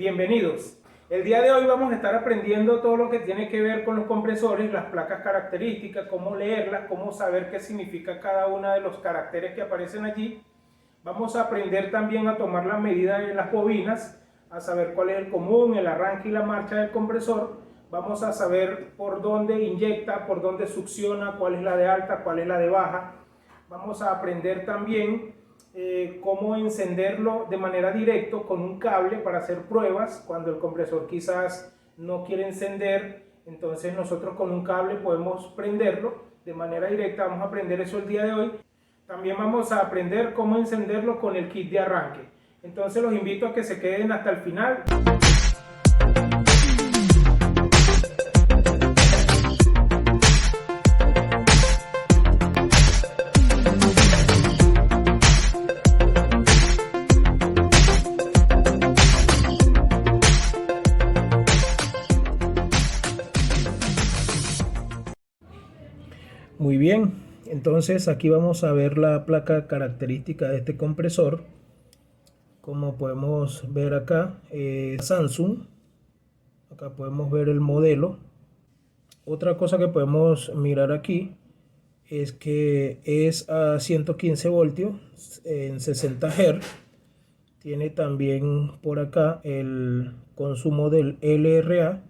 Bienvenidos. El día de hoy vamos a estar aprendiendo todo lo que tiene que ver con los compresores, las placas características, cómo leerlas, cómo saber qué significa cada uno de los caracteres que aparecen allí. Vamos a aprender también a tomar la medida de las bobinas, a saber cuál es el común, el arranque y la marcha del compresor. Vamos a saber por dónde inyecta, por dónde succiona, cuál es la de alta, cuál es la de baja. Vamos a aprender también cómo encenderlo de manera directa con un cable para hacer pruebas cuando el compresor quizás no quiere encender. Entonces nosotros con un cable podemos prenderlo de manera directa. Vamos a aprender eso el día de hoy. También vamos a aprender cómo encenderlo con el kit de arranque. Entonces los invito a que se queden hasta el final. Muy bien, entonces aquí vamos a ver la placa característica de este compresor. Como podemos ver acá, Samsung. Acá podemos ver el modelo. Otra cosa que podemos mirar aquí es que es a 115 voltios en 60 Hz. Tiene también por acá el consumo del LRA.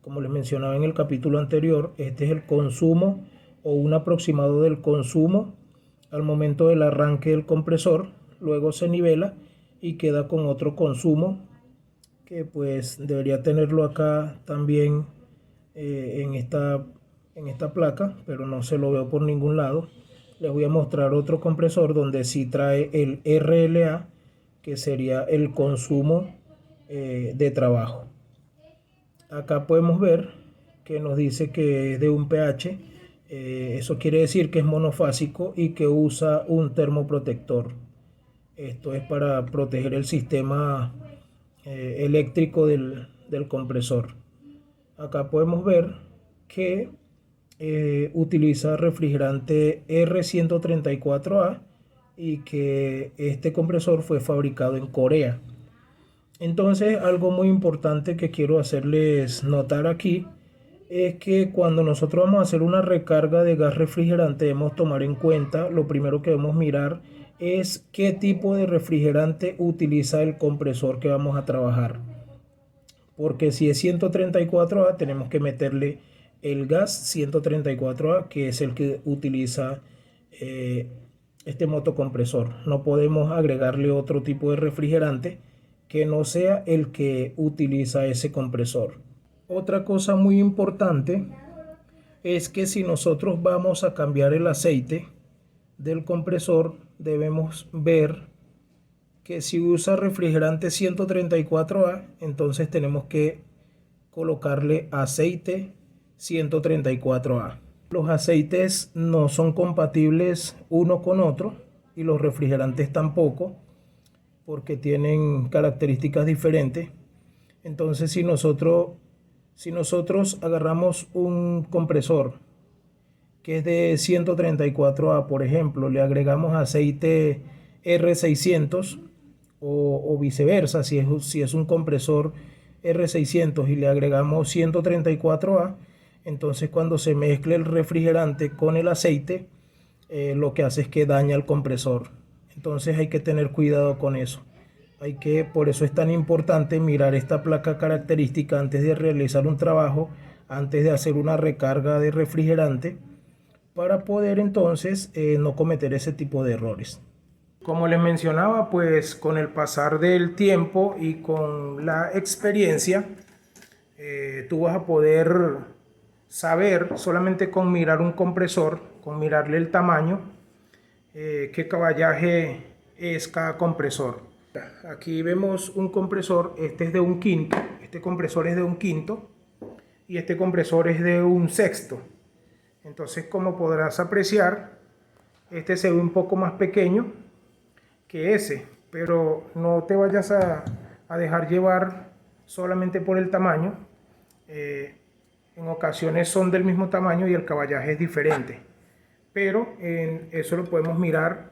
Como les mencionaba en el capítulo anterior, este es el consumo o un aproximado del consumo al momento del arranque del compresor. Luego se nivela y queda con otro consumo que pues debería tenerlo acá también en esta placa, pero no se lo veo por ningún lado. Les voy a mostrar otro compresor donde sí trae el RLA, que sería el consumo de trabajo. Acá podemos ver que nos dice que es de un pH, eso quiere decir que es monofásico y que usa un termoprotector. Esto es para proteger el sistema eléctrico del compresor. Acá podemos ver que utiliza refrigerante R134A y que este compresor fue fabricado en Corea. Entonces, algo muy importante que quiero hacerles notar aquí es que cuando nosotros vamos a hacer una recarga de gas refrigerante debemos tomar en cuenta, lo primero que debemos mirar es qué tipo de refrigerante utiliza el compresor que vamos a trabajar. Porque si es 134A tenemos que meterle el gas 134A, que es el que utiliza este motocompresor. No podemos agregarle otro tipo de refrigerante que no sea el que utiliza ese compresor. Otra cosa muy importante es que si nosotros vamos a cambiar el aceite del compresor, debemos ver que si usa refrigerante 134A, entonces tenemos que colocarle aceite 134A. Los aceites no son compatibles uno con otro y los refrigerantes tampoco, porque tienen características diferentes. Entonces si nosotros agarramos un compresor que es de 134A, por ejemplo, le agregamos aceite R600 o viceversa, si es un compresor R600 y le agregamos 134A, entonces cuando se mezcle el refrigerante con el aceite, lo que hace es que daña el compresor. Entonces hay que tener cuidado con eso. Por eso es tan importante mirar esta placa característica antes de realizar un trabajo, antes de hacer una recarga de refrigerante, para poder entonces no cometer ese tipo de errores. Como les mencionaba, pues con el pasar del tiempo y con la experiencia, tú vas a poder saber solamente con mirar un compresor, con mirarle el tamaño, qué caballaje es cada compresor. Aquí vemos un compresor, este es de un quinto, este compresor es de un quinto y este compresor es de un sexto. Entonces, como podrás apreciar, este se ve un poco más pequeño que ese, pero no te vayas a dejar llevar solamente por el tamaño. En ocasiones son del mismo tamaño y el caballaje es diferente, pero eso lo podemos mirar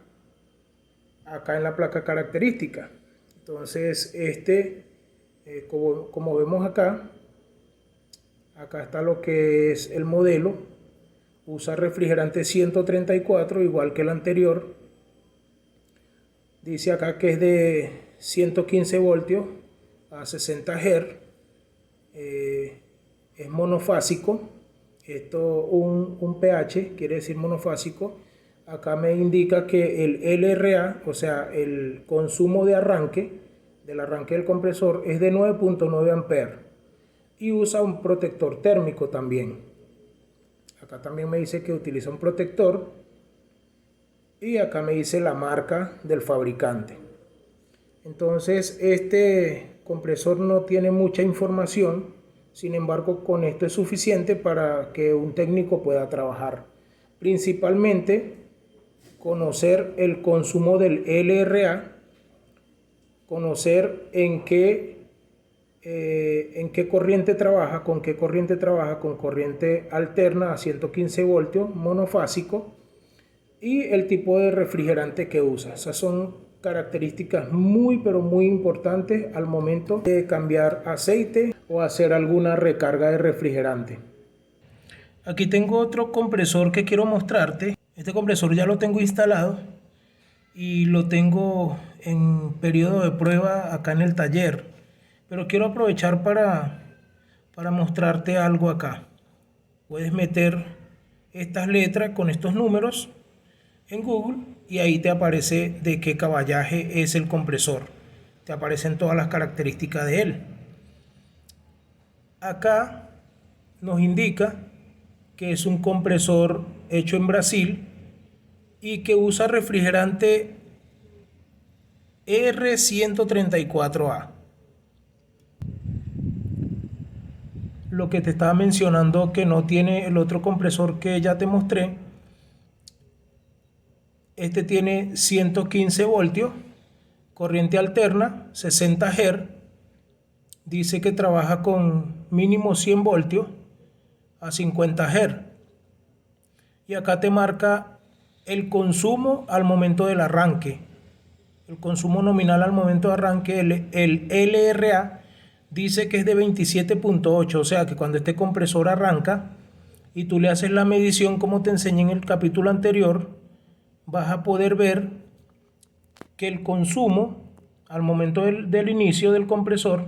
acá en la placa característica. Entonces este Como vemos acá está lo que es el modelo. Usa refrigerante 134, igual que el anterior. Dice acá que es de 115 voltios a 60 Hz. Es monofásico. Esto un pH, quiere decir monofásico. Acá me indica que el LRA, o sea, el consumo de arranque, del arranque del compresor, es de 9.9 amperes. Y usa un protector térmico también. Acá también me dice que utiliza un protector. Y acá me dice la marca del fabricante. Entonces este compresor no tiene mucha información. Sin embargo, con esto es suficiente para que un técnico pueda trabajar. Principalmente conocer el consumo del LRA, conocer en qué corriente trabaja, con corriente alterna a 115 voltios, monofásico, y el tipo de refrigerante que usa. Esas son características muy pero muy importantes al momento de cambiar aceite o hacer alguna recarga de refrigerante. Aquí tengo otro compresor que quiero mostrarte. Este compresor ya lo tengo instalado y lo tengo en periodo de prueba acá en el taller, pero quiero aprovechar para mostrarte algo acá. Puedes meter estas letras con estos números en Google y ahí te aparece de qué caballaje es el compresor. Te aparecen todas las características de él. Acá nos indica que es un compresor hecho en Brasil y que usa refrigerante R134A. Lo que te estaba mencionando que no tiene el otro compresor que ya te mostré. Este tiene 115 voltios, corriente alterna, 60 Hz. Dice que trabaja con mínimo 100 voltios a 50 Hz. Y acá te marca el consumo al momento del arranque. El consumo nominal al momento de arranque, el LRA, dice que es de 27.8. O sea que cuando este compresor arranca y tú le haces la medición como te enseñé en el capítulo anterior, vas a poder ver que el consumo al momento del inicio del compresor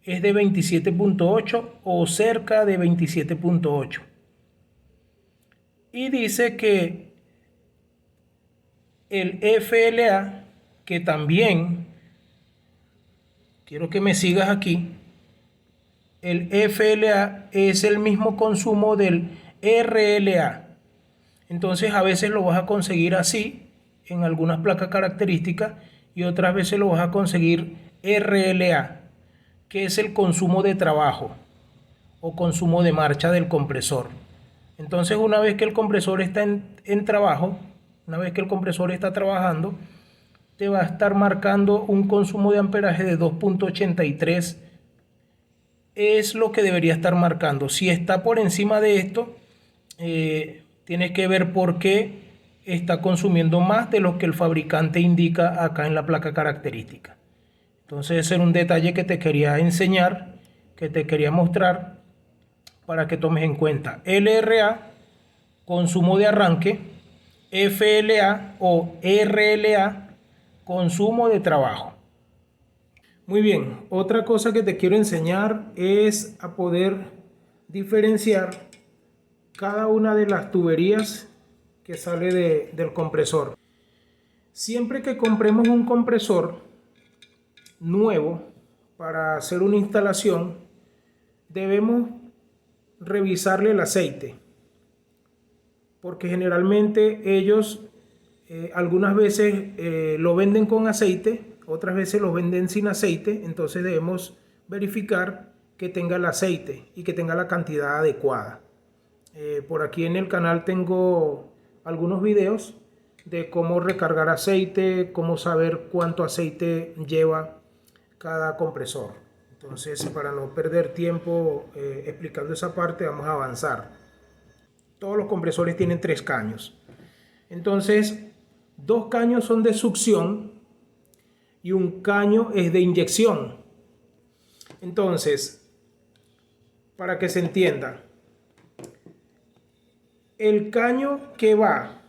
es de 27.8 o cerca de 27.8. Y dice que el FLA, que también, quiero que me sigas aquí, el FLA es el mismo consumo del RLA. Entonces a veces lo vas a conseguir así en algunas placas características y otras veces lo vas a conseguir RLA, que es el consumo de trabajo o consumo de marcha del compresor. Entonces una vez que el compresor está en trabajo, una vez que el compresor está trabajando, te va a estar marcando un consumo de amperaje de 2.83. Es lo que debería estar marcando. Si está por encima de esto, tienes que ver por qué está consumiendo más de lo que el fabricante indica acá en la placa característica. Entonces ese era un detalle que te quería enseñar, que te quería mostrar para que tomes en cuenta. LRA, consumo de arranque. FLA o RLA, consumo de trabajo. Muy bien, otra cosa que te quiero enseñar es a poder diferenciar cada una de las tuberías que sale del compresor. Siempre que compremos un compresor nuevo para hacer una instalación, debemos revisarle el aceite, porque generalmente ellos algunas veces lo venden con aceite, otras veces lo venden sin aceite. Entonces debemos verificar que tenga el aceite y que tenga la cantidad adecuada. Por aquí en el canal tengo algunos videos de cómo recargar aceite, cómo saber cuánto aceite lleva cada compresor. Entonces, para no perder tiempo explicando esa parte, vamos a avanzar. Todos los compresores tienen 3 caños. Entonces, 2 caños son de succión y un caño es de inyección. Entonces, para que se entienda, el caño que va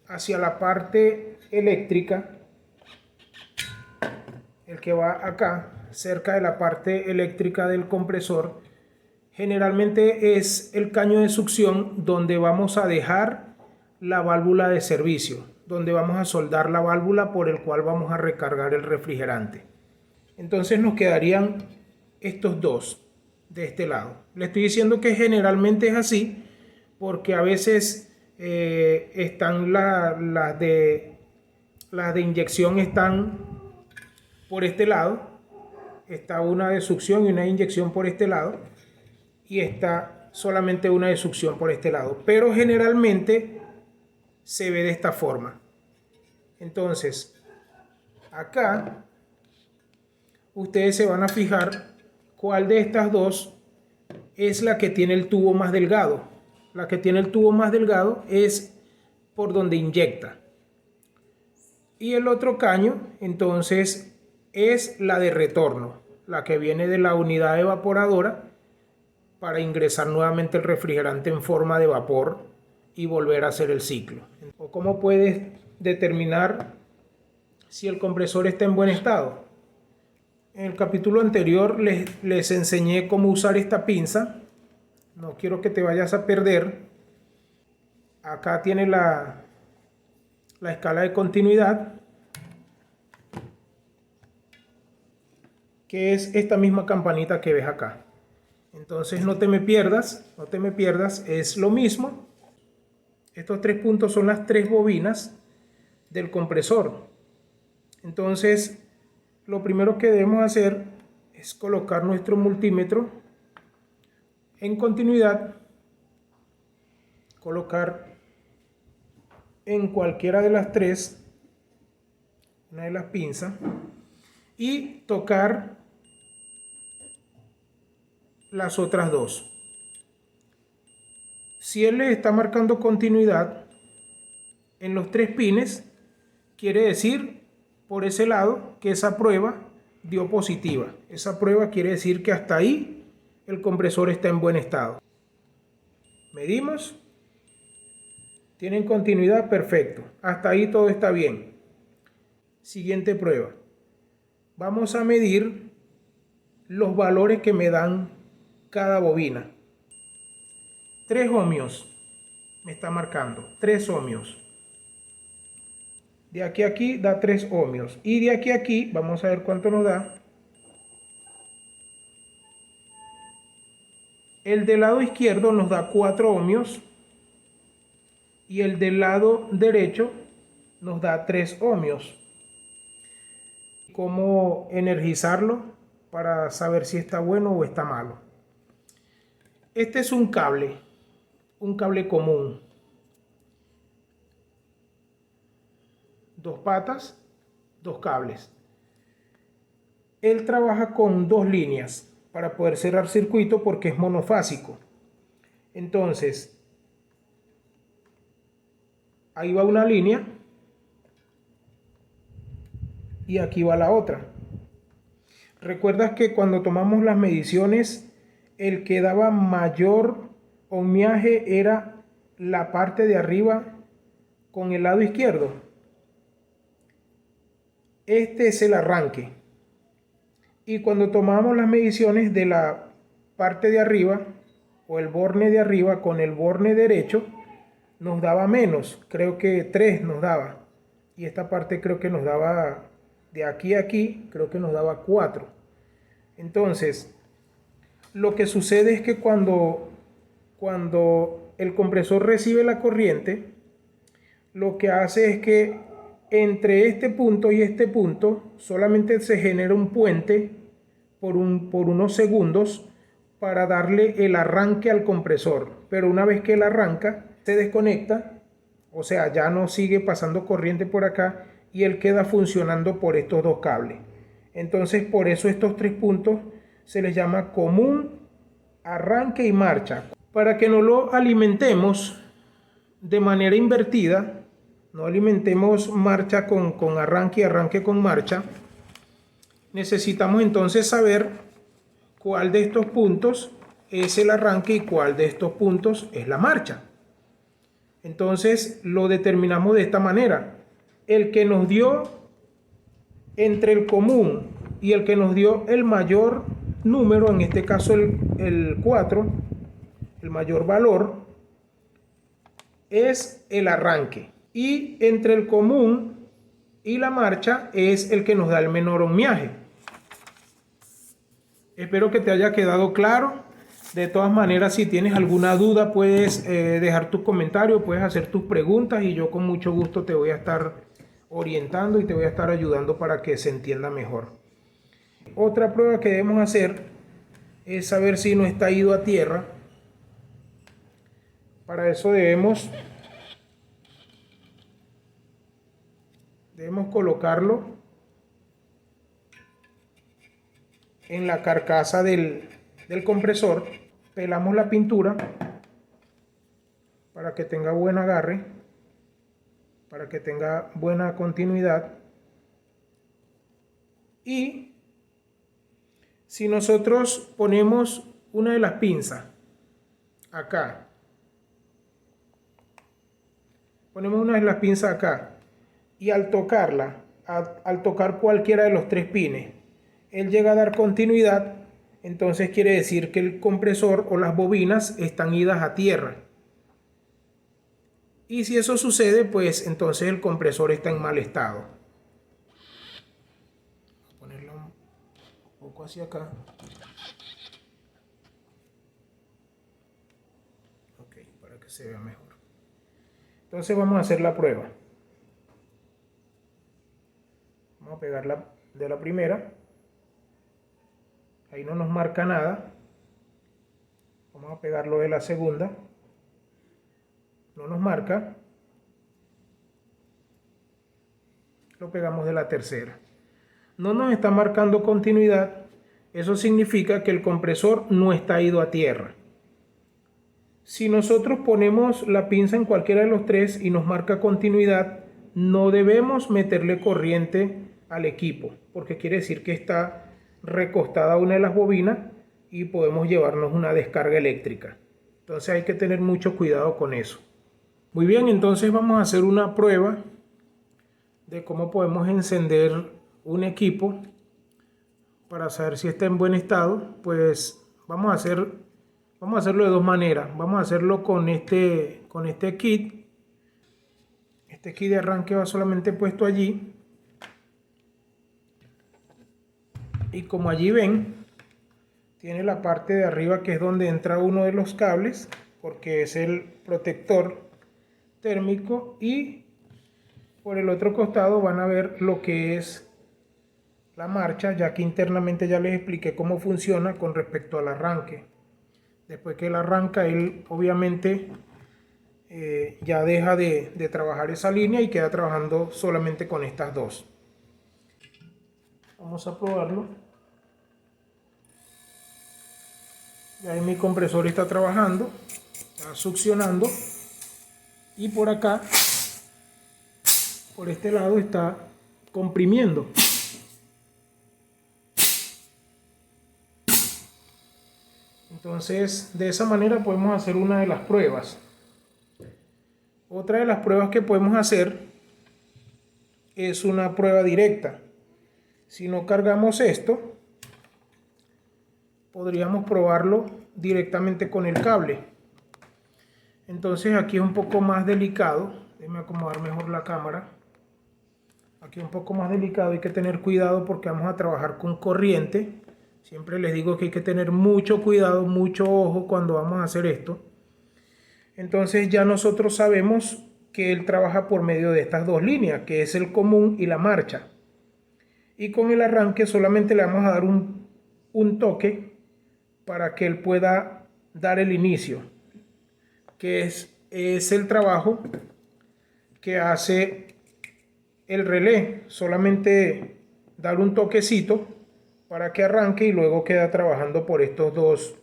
hacia la parte eléctrica, el que va acá, cerca de la parte eléctrica del compresor, generalmente es el caño de succión donde vamos a dejar la válvula de servicio, donde vamos a soldar la válvula por el cual vamos a recargar el refrigerante. Entonces nos quedarían estos dos de este lado. Le estoy diciendo que generalmente es así porque a veces están las de inyección están por este lado. Está una de succión y una de inyección por este lado. Y está solamente una de succión por este lado. Pero generalmente se ve de esta forma. Entonces, acá ustedes se van a fijar cuál de estas dos es la que tiene el tubo más delgado. La que tiene el tubo más delgado es por donde inyecta. Y el otro caño, entonces, es la de retorno, la que viene de la unidad evaporadora para ingresar nuevamente el refrigerante en forma de vapor y volver a hacer el ciclo. ¿Cómo puedes determinar si el compresor está en buen estado? En el capítulo anterior les enseñé cómo usar esta pinza. No quiero que te vayas a perder. Acá tiene la escala de continuidad, que es esta misma campanita que ves acá. Entonces no te me pierdas, es lo mismo. Estos 3 puntos son las 3 bobinas del compresor. Entonces, lo primero que debemos hacer es colocar nuestro multímetro en continuidad, colocar en cualquiera de las 3 una de las pinzas y tocar las otras 2. Si él le está marcando continuidad en los 3 pines, quiere decir por ese lado que esa prueba dio positiva. Esa prueba quiere decir que hasta ahí el compresor está en buen estado. Medimos. Tienen continuidad, perfecto. Hasta ahí todo está bien. Siguiente prueba. Vamos a medir los valores que me dan cada bobina. 3 ohmios me está marcando, 3 ohmios. De aquí a aquí da 3 ohmios. Y de aquí a aquí, vamos a ver cuánto nos da. El del lado izquierdo nos da 4 ohmios. Y el del lado derecho nos da 3 ohmios. ¿Cómo energizarlo para saber si está bueno o está malo? Este es un cable común. 2 patas, 2 cables. Él trabaja con 2 líneas para poder cerrar circuito porque es monofásico. Entonces, ahí va una línea y aquí va la otra. ¿Recuerdas que cuando tomamos las mediciones, el que daba mayor ohmiaje era la parte de arriba con el lado izquierdo? Este es el arranque. Y cuando tomamos las mediciones de la parte de arriba o el borne de arriba con el borne derecho, nos daba menos, creo que 3 nos daba. Y esta parte creo que nos daba, de aquí a aquí, creo que nos daba 4. Entonces, lo que sucede es que cuando el compresor recibe la corriente, lo que hace es que entre este punto y este punto solamente se genera un puente por unos segundos para darle el arranque al compresor. Pero una vez que él arranca, se desconecta, o sea, ya no sigue pasando corriente por acá y él queda funcionando por estos 2 cables. Entonces, por eso estos 3 puntos se les llama común, arranque y marcha. Para que no lo alimentemos de manera invertida, no alimentemos marcha con arranque y arranque con marcha, necesitamos entonces saber cuál de estos puntos es el arranque y cuál de estos puntos es la marcha. Entonces lo determinamos de esta manera. El que nos dio entre el común y el que nos dio el mayor número, en este caso el 4, el mayor valor, es el arranque. Y entre el común y la marcha es el que nos da el menor ohmiaje. Espero que te haya quedado claro. De todas maneras, si tienes alguna duda, puedes dejar tus comentarios, puedes hacer tus preguntas y yo con mucho gusto te voy a estar orientando y te voy a estar ayudando para que se entienda mejor. Otra prueba que debemos hacer es saber si no está ido a tierra. Para eso debemos colocarlo en la carcasa del compresor. Pelamos la pintura para que tenga buen agarre, para que tenga buena continuidad. Y si nosotros ponemos una de las pinzas acá, y al tocarla, al tocar cualquiera de los tres pines, él llega a dar continuidad, entonces quiere decir que el compresor o las bobinas están idas a tierra. Y si eso sucede, pues entonces el compresor está en mal estado. Voy a ponerlo un poco hacia acá. Ok, para que se vea mejor. Entonces vamos a hacer la prueba. Vamos a pegarla de la primera. Ahí no nos marca nada. Vamos a pegarlo de la segunda. No nos marca. Lo pegamos de la tercera. No nos está marcando continuidad. Eso significa que el compresor no está ido a tierra. Si nosotros ponemos la pinza en cualquiera de los tres y nos marca continuidad, no debemos meterle corriente al equipo, porque quiere decir que está recostada una de las bobinas y podemos llevarnos una descarga eléctrica. Entonces hay que tener mucho cuidado con eso. Muy bien, entonces vamos a hacer una prueba de cómo podemos encender un equipo para saber si está en buen estado. Pues vamos a hacerlo de dos maneras. Vamos a hacerlo con este kit. Este kit de arranque va solamente puesto allí. Y como allí ven, tiene la parte de arriba que es donde entra uno de los cables, porque es el protector térmico, y por el otro costado van a ver lo que es la marcha, ya que internamente ya les expliqué cómo funciona con respecto al arranque. Después que él arranca, él obviamente ya deja de trabajar esa línea y queda trabajando solamente con estas dos. Vamos a probarlo. Ya ahí mi compresor está trabajando, está succionando, y por acá, por este lado, está comprimiendo. Entonces, de esa manera podemos hacer una de las pruebas. Otra de las pruebas que podemos hacer es una prueba directa. Si no cargamos esto, podríamos probarlo directamente con el cable. Entonces aquí es un poco más delicado. Déjenme acomodar mejor la cámara. Aquí es un poco más delicado, hay que tener cuidado porque vamos a trabajar con corriente. Siempre les digo que hay que tener mucho cuidado, mucho ojo cuando vamos a hacer esto. Entonces ya nosotros sabemos que él trabaja por medio de estas dos líneas, que es el común y la marcha. Y con el arranque solamente le vamos a dar un toque para que él pueda dar el inicio, que es el trabajo que hace el relé. Solamente dar un toquecito para que arranque y luego queda trabajando por estos dos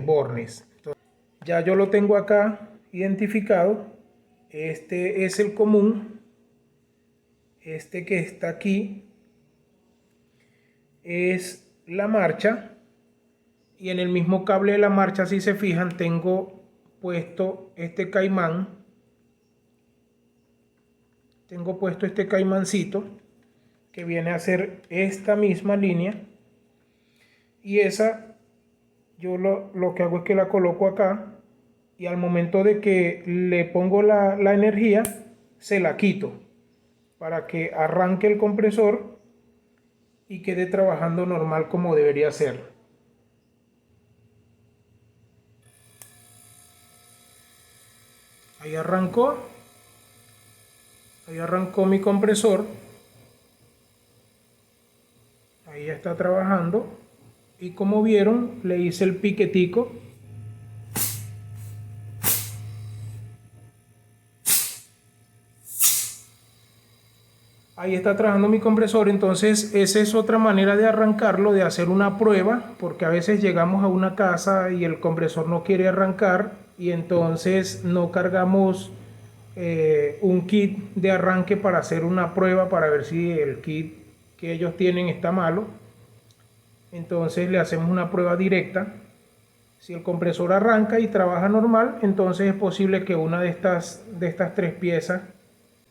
bornes. Entonces, ya yo lo tengo acá identificado. Este es el común. Este que está aquí es la marcha Y en el mismo cable de la marcha, si se fijan, tengo puesto este caimán. Tengo puesto este caimancito que viene a ser esta misma línea. Y esa yo lo que hago es que la coloco acá. Y al momento de que le pongo la energía, se la quito para que arranque el compresor y quede trabajando normal como debería ser. Ahí arrancó mi compresor. Ahí ya está trabajando. Y como vieron, le hice el piquetico. Ahí está trabajando mi compresor. Entonces esa es otra manera de arrancarlo, de hacer una prueba, porque a veces llegamos a una casa y el compresor no quiere arrancar y entonces no cargamos un kit de arranque para hacer una prueba para ver si el kit que ellos tienen está malo. Entonces le hacemos una prueba directa. Si el compresor arranca y trabaja normal, entonces es posible que una de estas tres piezas,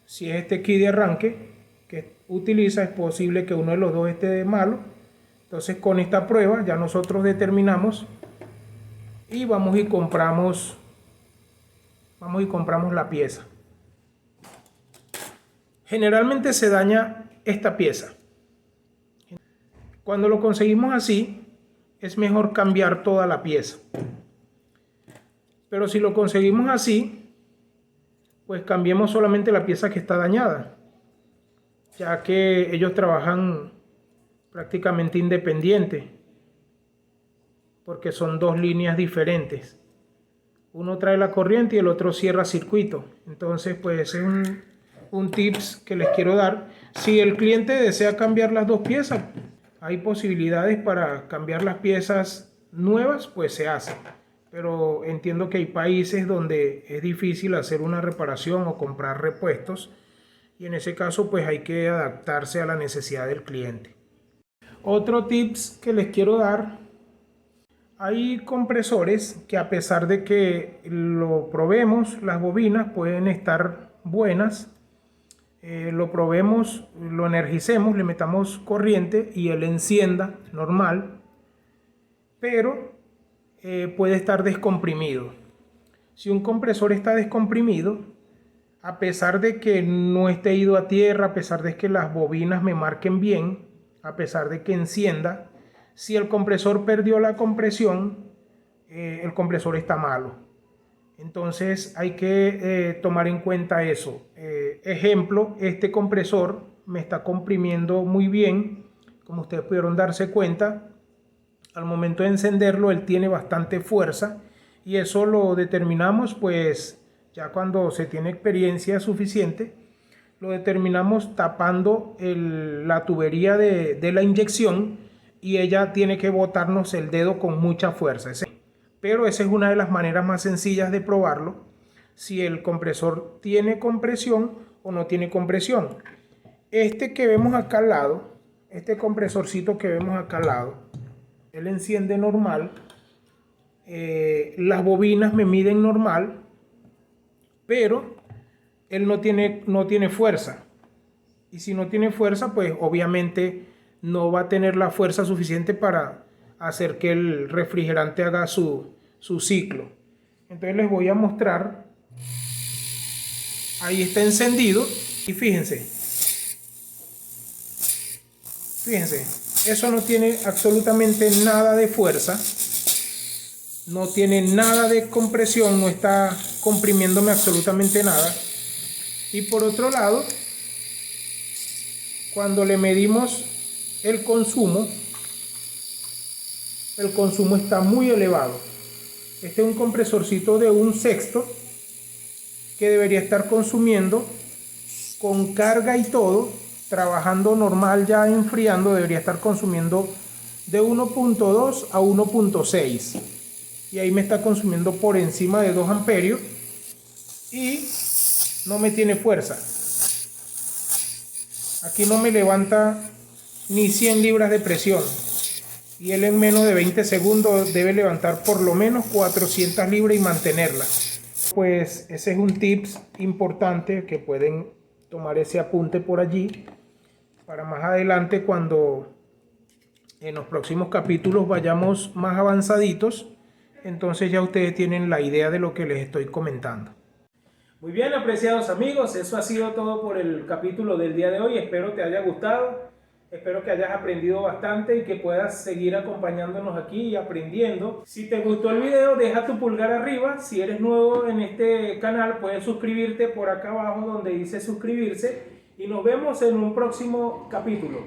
si es este kit de arranque que utiliza, es posible que uno de los dos esté malo. Entonces con esta prueba ya nosotros determinamos y vamos y compramos la pieza. Generalmente se daña esta pieza. Cuando lo conseguimos así, es mejor cambiar toda la pieza. Pero si lo conseguimos así, pues cambiemos solamente la pieza que está dañada, ya que ellos trabajan prácticamente independiente, porque son dos líneas diferentes. Uno trae la corriente y el otro cierra circuito. Entonces, pues es un tips que les quiero dar. Si el cliente desea cambiar las dos piezas, hay posibilidades para cambiar las piezas nuevas, pues se hace. Pero entiendo que hay países donde es difícil hacer una reparación o comprar repuestos. Y en ese caso, pues hay que adaptarse a la necesidad del cliente. Otro tips que les quiero dar. Hay compresores que, a pesar de que lo probemos, las bobinas pueden estar buenas. Lo probemos, lo energicemos, le metamos corriente y él encienda normal, pero puede estar descomprimido. Si un compresor está descomprimido, a pesar de que no esté ido a tierra, a pesar de que las bobinas me marquen bien, a pesar de que encienda, si el compresor perdió la compresión, el compresor está malo. Entonces hay que tomar en cuenta eso. Ejemplo, este compresor me está comprimiendo muy bien. Como ustedes pudieron darse cuenta, al momento de encenderlo él tiene bastante fuerza y eso lo determinamos pues ya cuando se tiene experiencia suficiente. Lo determinamos tapando la tubería de la inyección y ella tiene que botarnos el dedo con mucha fuerza. Pero esa es una de las maneras más sencillas de probarlo, si el compresor tiene compresión o no tiene compresión. Este que vemos acá al lado, este compresorcito que vemos acá al lado, él enciende normal, las bobinas me miden normal, pero él no tiene fuerza. Y si no tiene fuerza, pues obviamente no va a tener la fuerza suficiente para hacer que el refrigerante haga su ciclo. Entonces les voy a mostrar. Ahí está encendido y fíjense, eso no tiene absolutamente nada de fuerza, no tiene nada de compresión, no está comprimiéndome absolutamente nada. Y por otro lado, cuando le medimos el consumo está muy elevado. Este es un compresorcito de 1/6 que debería estar consumiendo con carga y todo, trabajando normal, ya enfriando, debería estar consumiendo de 1.2 a 1.6 y ahí me está consumiendo por encima de 2 amperios y no me tiene fuerza. Aquí no me levanta ni 100 libras de presión. y él en menos de 20 segundos debe levantar por lo menos 400 libras y mantenerla. Pues ese es un tips importante que pueden tomar ese apunte por allí para más adelante, cuando en los próximos capítulos vayamos más avanzaditos, entonces ya ustedes tienen la idea de lo que les estoy comentando. Muy bien, apreciados amigos, eso ha sido todo por el capítulo del día de hoy. Espero te haya gustado, espero que hayas aprendido bastante y que puedas seguir acompañándonos aquí y aprendiendo. Si te gustó el video, deja tu pulgar arriba. Si eres nuevo en este canal, puedes suscribirte por acá abajo donde dice suscribirse. Y nos vemos en un próximo capítulo.